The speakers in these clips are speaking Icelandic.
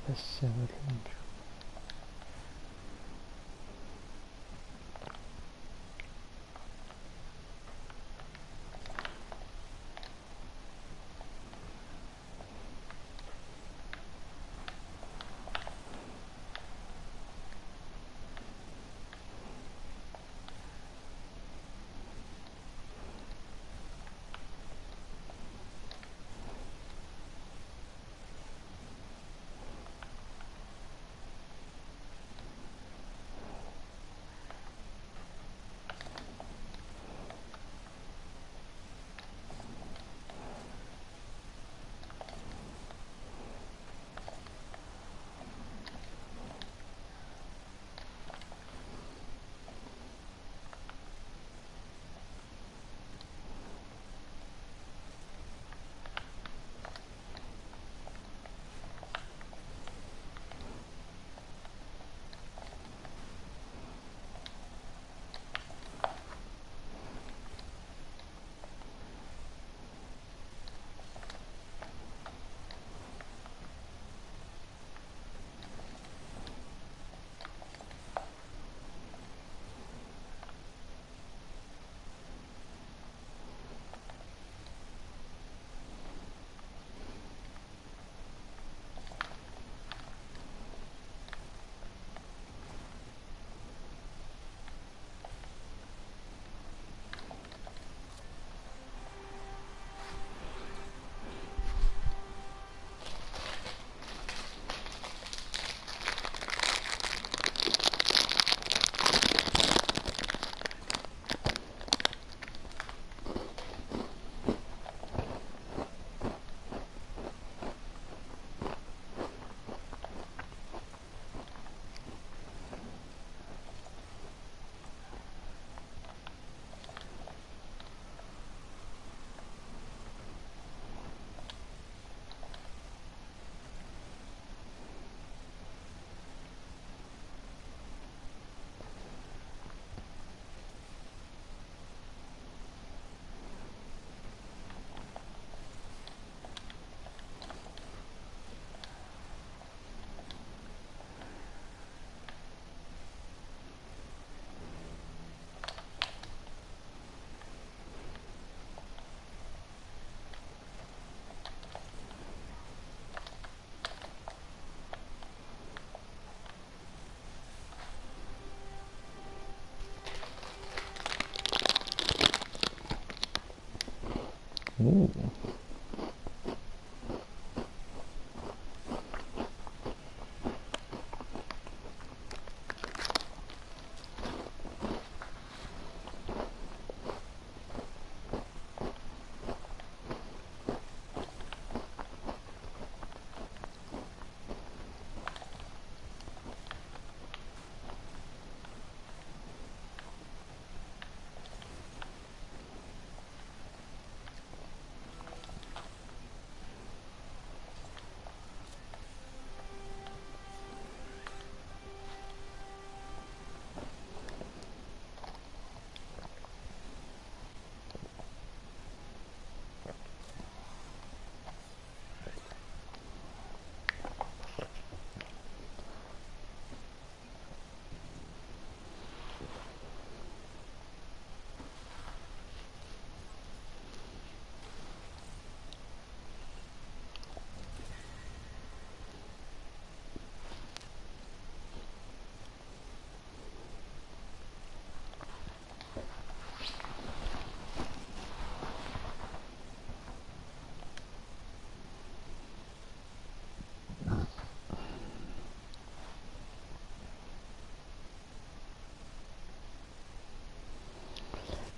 Þessi er það tíma sko.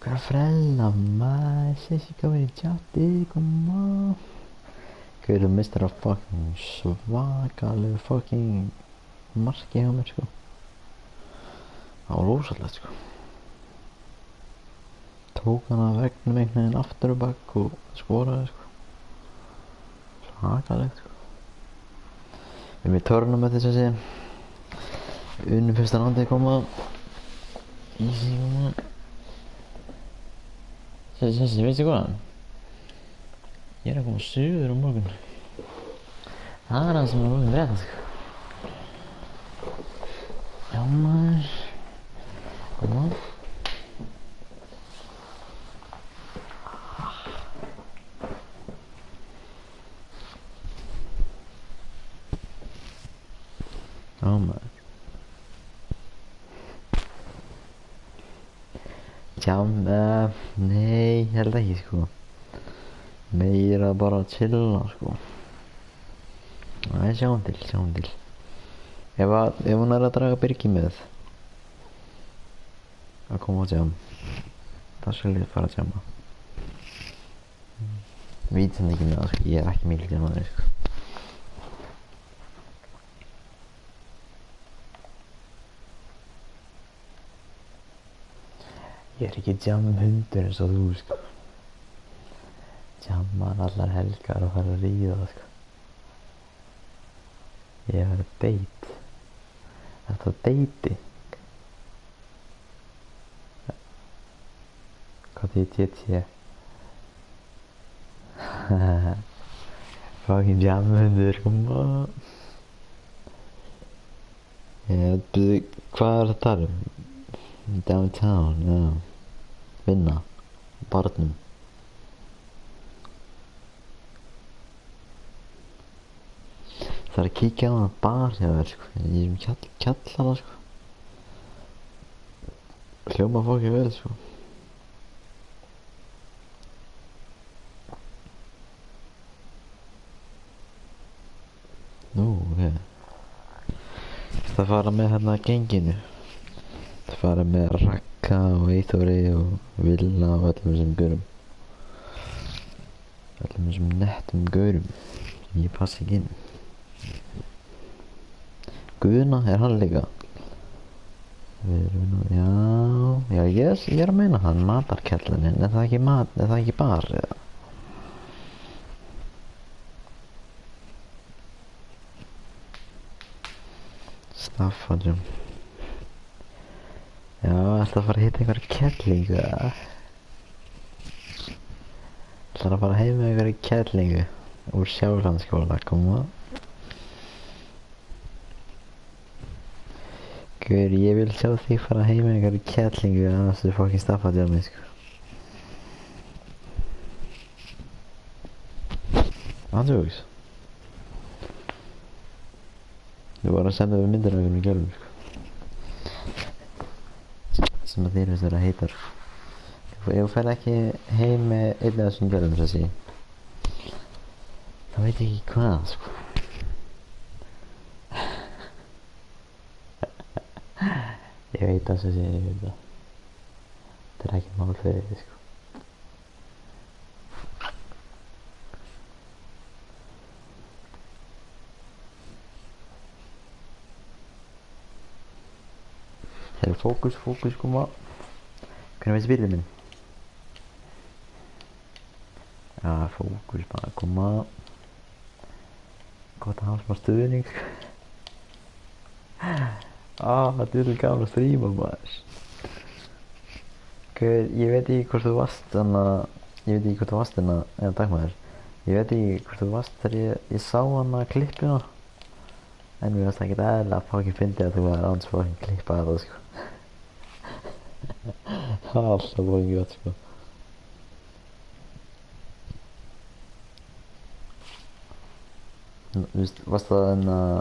Hver frella maður, sessi komið í tjatti, koma. Hver mistar að fucking svakalegu fucking marki hjá mér sko. Það var rosalegt sko. Tók hann að vegnum einhvern veginn aftur og bakk og skoraði sko. Svakalegt sko. Við erum í törnum með þess að segja. Unnum fyrsta nándið koma. Easy koma. Sessi, veistu hvað? Ég er að koma suður á morgun. Það er það sem er morgun rétt sko. maður. Koma. Já maður. Tjám, nei, ég held ekki sko. Meira bara að chilla sko. Nei, sjáum til. Ef hún er að draga Birgi með að koma á tjám, þá skal ég fara að tjáma. Veit sem ekki með það sko, ég er ekki mikil tjámaður sko. Ég er ekki hundur eins og þú sko. Tjammar allar helgar og fara að ríða sko. Ég er að date. Þetta deiti. Hvað þið TT? Fucking hundur, koma. Hvað er að tala um? Downtown, já. Vinna. Barnum. Það er að kíkja á hana bar hjá þér sko, í þessum kjallara sko. Hljóma fólki vel sko. Nú, ok. Það fara með hérna genginu. Það fara með Ragga og Eyþóri og Villa og öllum þessum gaurum. Öllum þessum nettum gaurum sem ég passi ekki inn. Guðna, er hann líka? Já, ég er að meina hann, matarkellinin, er það ekki bar eða? Staffadjum. Já, ætla að fara að hitta einhverja kellingu eða? Ætla að fara heim með einhverja kellingu úr Sjálandsskóla, koma. Guður, ég vil sjá þig fara heim með einhverju kellingu að þessu fokkin Staffadjumi sko. Andjóks. Þú var að senda við myndir af einhverjum gælum sko. Sem að þér finnst vera heitar. Ef þú fer ekki heim með einn af þessum gælum þessi, þá veit ég ekki hvað sko. Ég veit það sem ég veit það. Þetta er ekki mál fyrir þig sko. Hér er fókus koma. Hvernig veist bílið minn? Já, fókus bara koma. Gott að hafa smá stuðning. Þetta er gaman að stríma maður. Ég veit ekki hvort þú varst eða dagmaður. Ég veit ekki hvort þú varst þegar ég sá hana klippina. En mér varst ekkert eðlilega fucking fyndið að þú var ans fucking klippað þetta sko. Það var alltaf fucking gott sko. Þú veist, varst það en að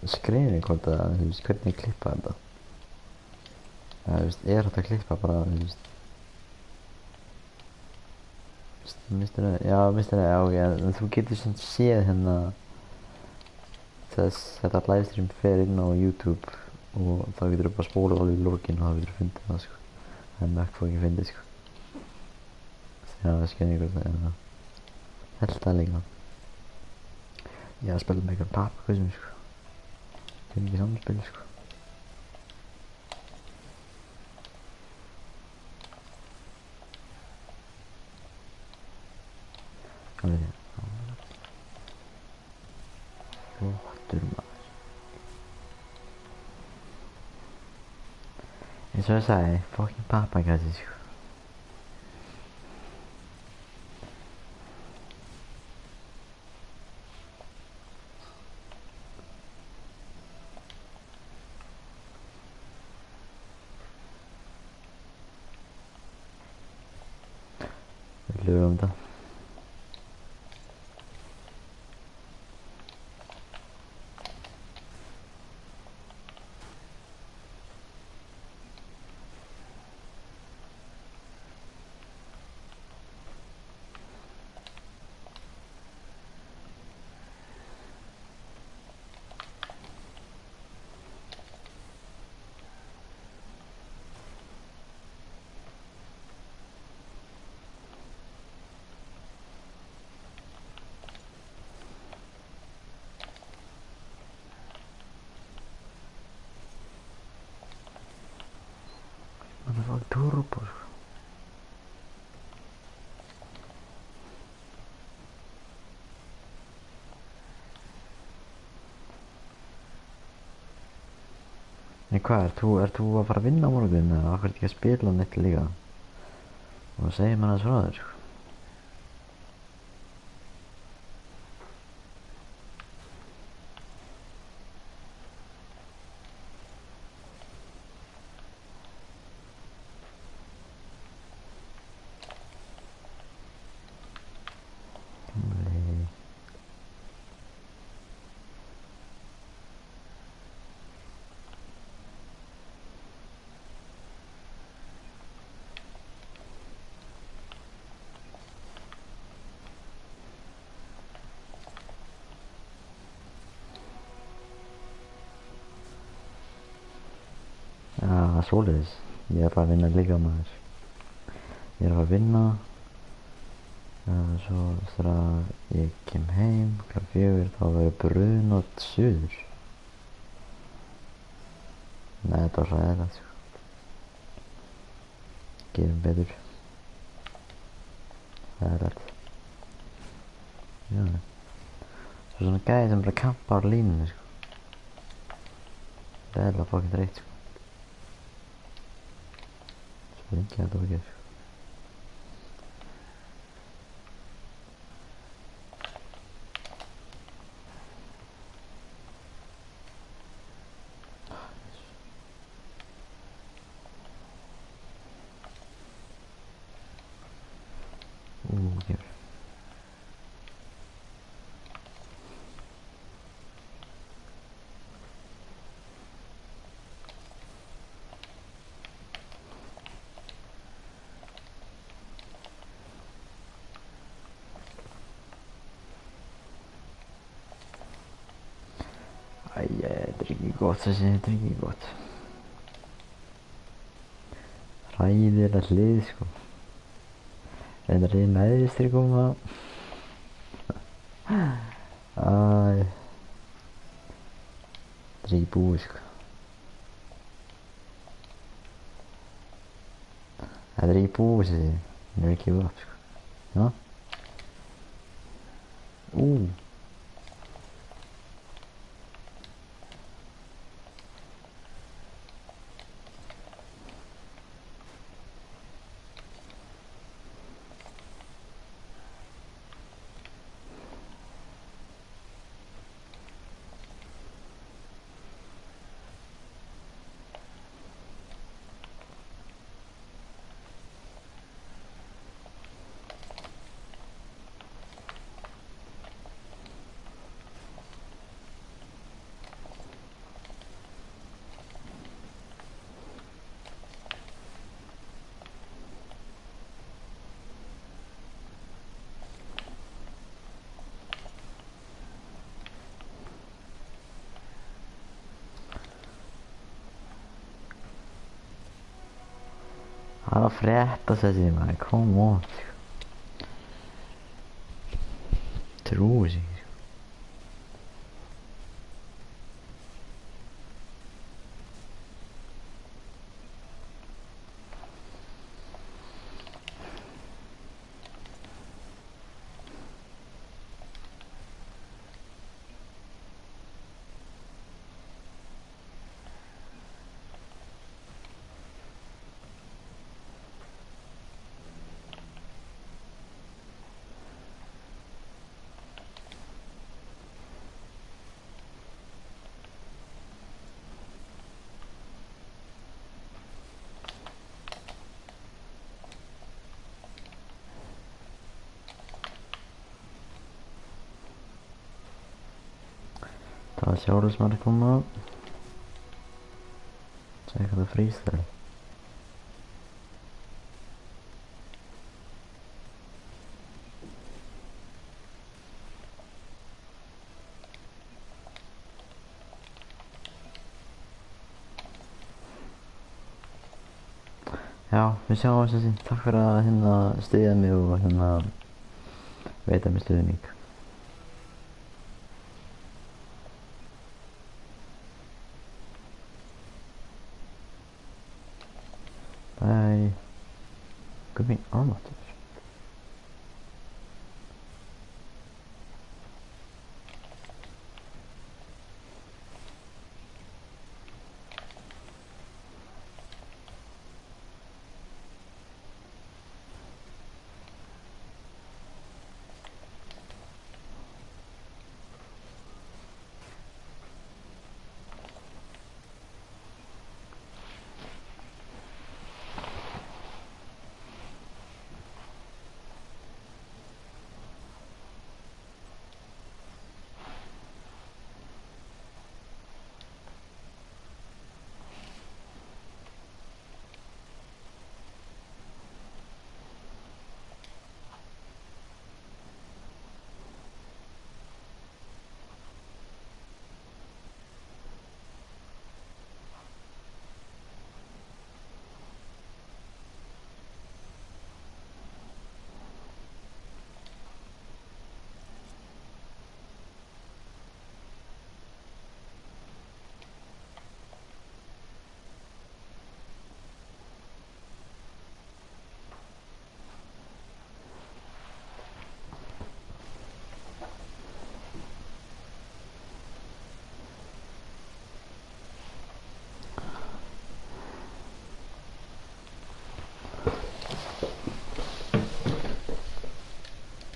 skrifin hvort að, þú veist, hvernig klippa þetta? Þú veist, er þetta að klippa bara, þú veist? Mistur það, já, ok, en þú getur sem séð hérna þetta livestream fer inn á YouTube og þá getur þú bara spólað alveg í lokin og þá getur þú fundið það, sko. Það er mjög fókið fyndið, sko. Já, það skynir ykkur það, en það held það líka. Ég að spila með eitthvað pappakvissum, sko. Það er ekki samspil, sko. Alveg þér. Flottur maður. Eins og ég sagði, fucking pappakassi, sko. lögum þetta. Það var turbo sko. En hvað, ert þú að fara að vinna á morgun eða akkur ekki að spila neitt líka? Og segir maður aðeins frá þér sko. Já, svoleiðis. Ég er bara að vinna líka maður. Ég er að fara að vinna. Svo þegar ég kem heim kl. 4 þá verður brunótt suður. Nei, þetta var hræðilegt sko. Gerum betur. Hræðilegt. Já. Svo svona gæði sem bara kampar á línunni sko. Það er alveg fucking þreytt sko. Svo lengi að það var ekki sko. Kemur. Æ, þetta er ekki gott þessi, þetta er ekki gott. Hræðilega hlið sko. Reyndar ég neðist þér koma. Æ. Þetta er ekki búið sko. Þetta er ekki búið þessi. Never give up sko. Já. Það var frétt að þessi maður, come on sko. Trúi sig sko. Sjólismar að koma. Sjá hvað það frýst þeirra. Já, við sjáum þessi. Takk fyrir að styðja mig og veita mér stuðning. Bye. Gummi almáttugur.